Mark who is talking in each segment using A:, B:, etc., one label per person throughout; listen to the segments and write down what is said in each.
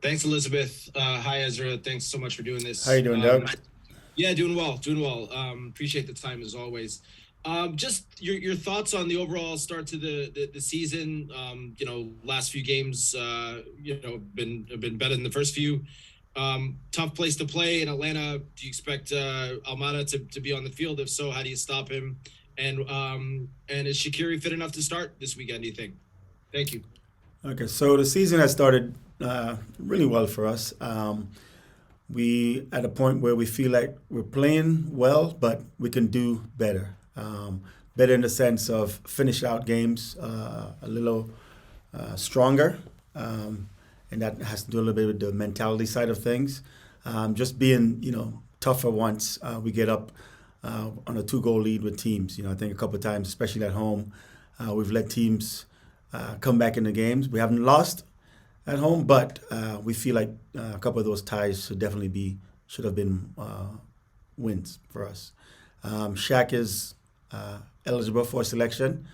A: Thanks, Elizabeth. Hi, Ezra. Thanks so much for doing
B: How
A: this.
B: you doing, Doug?
A: Yeah, doing well, doing well. Appreciate the time as always. Just your thoughts on the overall start to the season. Last few games, have been better than the first few. Tough place to play in Atlanta. Do you expect Almada to be on the field? If so, how do you stop him? And is Shaqiri fit enough to start this weekend? Do you think? Thank you.
B: Okay, so the season has started really well for us. We at a point where we feel like we're playing well, but we can do better. Better in the sense of finish out games a little stronger, and that has to do a little bit with the mentality side of things. Just being tougher once we get up on a two-goal lead with teams. I think a couple of times, especially at home, we've let teams come back in the games. We haven't lost at home, but we feel like a couple of those ties should have been wins for us. Shaq is eligible for selection.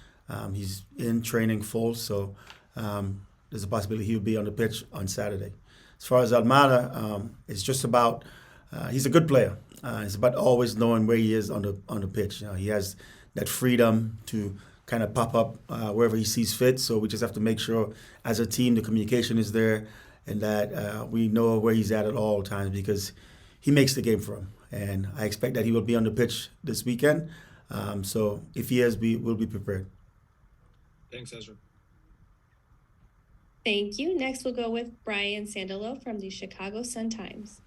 B: He's in training full, so there's a possibility he'll be on the pitch on Saturday. As far as Almada, it's just about he's a good player. It's about always knowing where he is on the pitch. He has that freedom to kind of pop up wherever he sees fit. So we just have to make sure, as a team, the communication is there, and that we know where he's at all times, because he makes the game for him. And I expect that he will be on the pitch this weekend. So if he is, we will be prepared.
A: Thanks, Ezra.
C: Thank you. Next, we'll go with Brian Sandalo from the Chicago Sun-Times.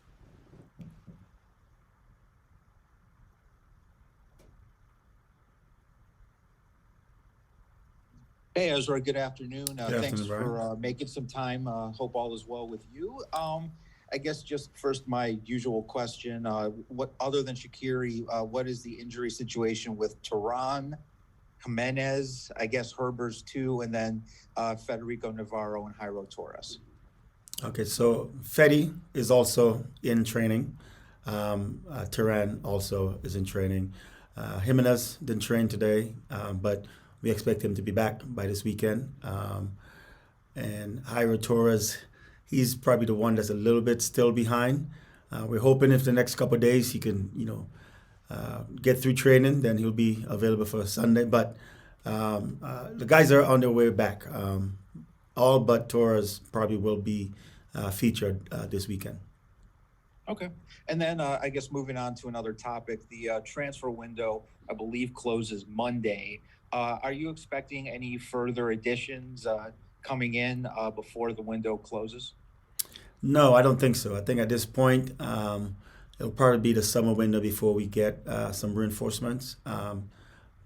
D: Hey, Ezra, good afternoon.
B: Good afternoon,
D: Thanks
B: Brian.
D: for making some time. Hope all is well with you. I guess just first, my usual question, what other than Shaqiri, what is the injury situation with Tehran, Jimenez, I guess Herbers too, and then Federico Navarro and Jairo Torres?
B: Okay, so Fetty is also in training. Tehran also is in training. Jimenez didn't train today, but we expect him to be back by this weekend. And Jairo Torres, he's probably the one that's a little bit still behind. We're hoping if the next couple of days he can, get through training, then he'll be available for Sunday. But the guys are on their way back. All but Torres probably will be featured this weekend.
D: Okay. And then I guess moving on to another topic, the transfer window, I believe, closes Monday. Are you expecting any further additions coming in before the window closes?
B: No, I don't think so. I think at this point, it'll probably be the summer window before we get some reinforcements.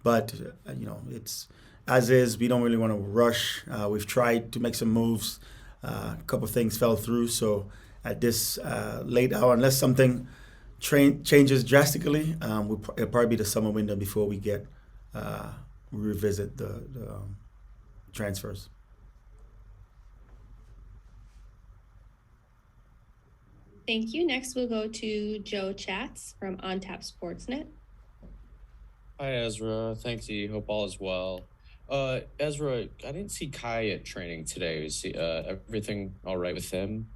B: But it's as is. We don't really want to rush. We've tried to make some moves. A couple of things fell through. So at this late hour, unless something changes drastically, it'll probably be the summer window before we revisit the transfers.
C: Thank you. Next, we'll go to Joe Chats from On Tap Sportsnet.
E: Hi, Ezra. Thanks. Hope all is well. Ezra, I didn't see Kai at training today. Is everything all right with him?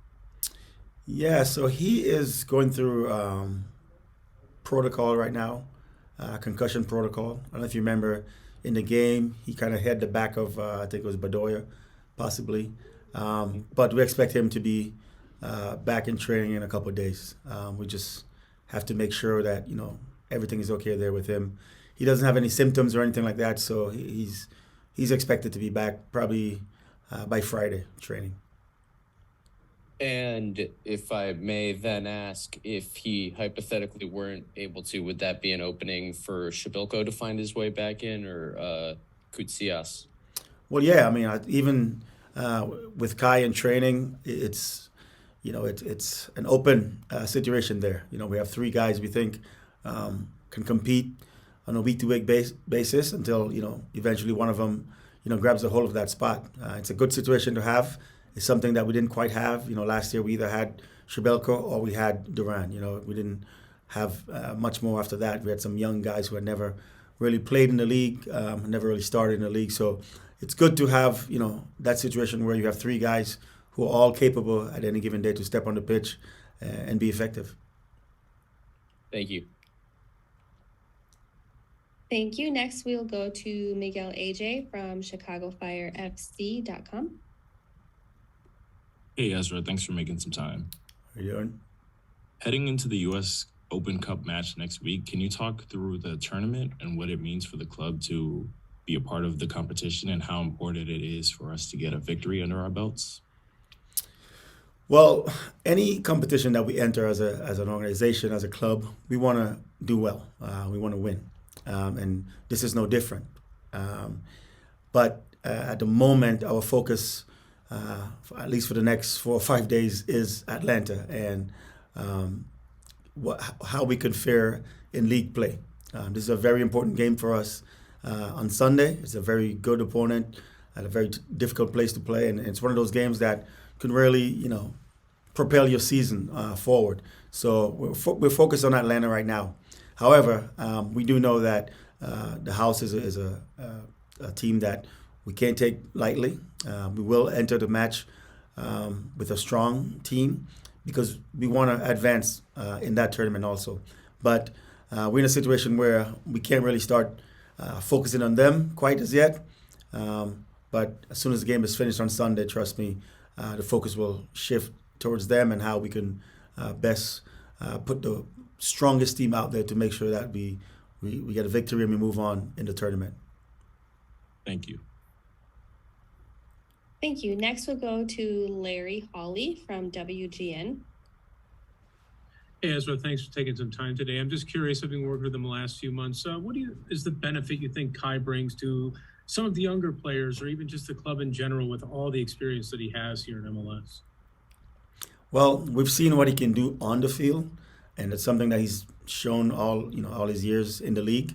B: Yeah, so he is going through protocol right now, concussion protocol. I don't know if you remember in the game, he kind of hit the back of, I think it was Bedoya, possibly. But we expect him to be back in training in a couple of days. We just have to make sure that, everything is okay there with him. He doesn't have any symptoms or anything like that, so he's expected to be back probably by Friday training.
E: And if I may then ask, if he hypothetically weren't able to, would that be an opening for Shabilko to find his way back in, or Koutsias?
B: Well, yeah, I mean, even with Kai in training, it's an open situation there. We have three guys we think can compete on a week-to-week basis until eventually one of them grabs a hold of that spot. It's a good situation to have. It's something that we didn't quite have. Last year we either had Shabilko or we had Duran. We didn't have much more after that. We had some young guys who had never really played in the league, never really started in the league. So it's good to have that situation where you have three guys who are all capable at any given day to step on the pitch and be effective.
E: Thank you.
C: Thank you. Next, we'll go to Miguel AJ from ChicagoFireFC.com.
F: Hey Ezra, thanks for making some time.
B: How you doing?
F: Heading into the U.S. Open Cup match next week, can you talk through the tournament and what it means for the club to be a part of the competition and how important it is for us to get a victory under our belts?
B: Well, any competition that we enter as an organization, as a club, we want to do well. We want to win. And this is no different. But at the moment, our focus, at least for the next 4 or 5 days, is Atlanta and how we could fare in league play. This is a very important game for us on Sunday. It's a very good opponent at a very difficult place to play. And it's one of those games that can really, propel your season forward. So we're focused on Atlanta right now. However, we do know that the house is a team that we can't take lightly. We will enter the match with a strong team because we want to advance in that tournament also. But we're in a situation where we can't really start focusing on them quite as yet. But as soon as the game is finished on Sunday, trust me, the focus will shift towards them and how we can best put the strongest team out there to make sure that we get a victory and we move on in the tournament.
F: Thank you.
C: Thank you. Next, we'll go to Larry Hawley from WGN.
G: Hey Ezra, thanks for taking some time today. I'm just curious, having worked with him the last few months, what is the benefit you think Kai brings to some of the younger players or even just the club in general with all the experience that he has here in MLS?
B: Well, we've seen what he can do on the field, and it's something that he's shown all his years in the league.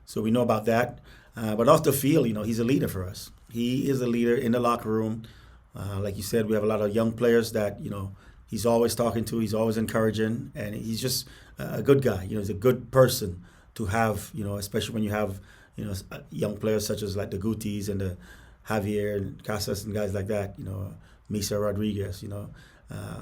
B: So we know about that. But off the field, he's a leader for us. He is a leader in the locker room. Like you said, we have a lot of young players that he's always talking to. He's always encouraging, and he's just a good guy. He's a good person to have. Especially when you have young players such as like the Gutis and the Javier and Casas and guys like that. Misa Rodriguez.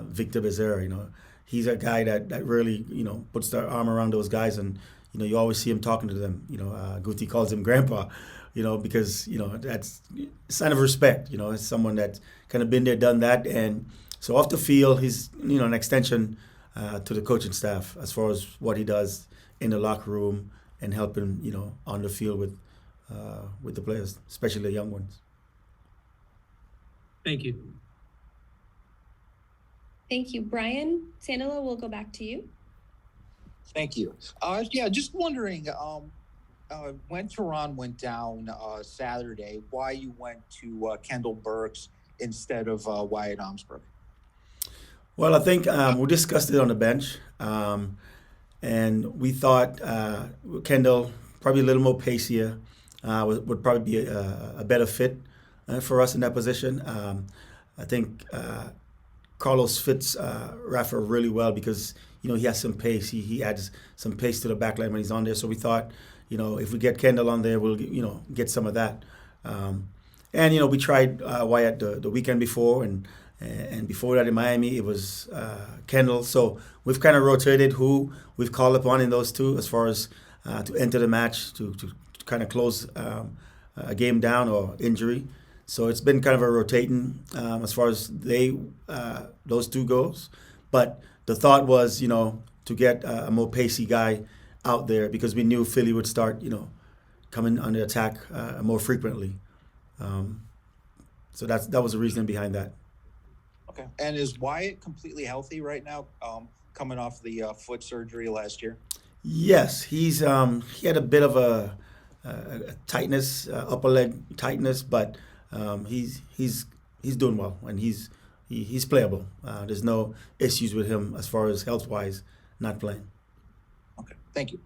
B: Victor Becerra. He's a guy that really puts their arm around those guys, and you always see him talking to them. Guti calls him grandpa, because that's a sign of respect. It's someone that's kind of been there, done that, and so off the field, he's an extension to the coaching staff as far as what he does in the locker room and helping on the field with the players, especially the young ones.
G: Thank you.
C: Thank you. Brian Sandola, we'll go back to you.
D: Thank you. Just wondering, when Tehran went down Saturday, why you went to Kendall Burks instead of Wyatt Armsburg?
B: Well, I think we discussed it on the bench, and we thought Kendall, probably a little more pacier, would probably be a better fit for us in that position. I think Carlos fits Rafa really well because he has some pace. He adds some pace to the back line when he's on there. So we thought, if we get Kendall on there, we'll get some of that. And we tried Wyatt the weekend before, and before that in Miami it was Kendall. So we've kind of rotated who we've called upon in those two as far as to enter the match to kind of close a game down or injury. So it's been kind of a rotating as far as those two goes. But the thought was, to get a more pacey guy out there because we knew Philly would start, coming on the attack more frequently. So that was the reasoning behind that.
D: Okay. And is Wyatt completely healthy right now, coming off the foot surgery last year?
B: Yes, he had a bit of a tightness, upper leg tightness, but he's doing well and he's playable. There's no issues with him as far as health wise not playing.
D: Okay, thank you.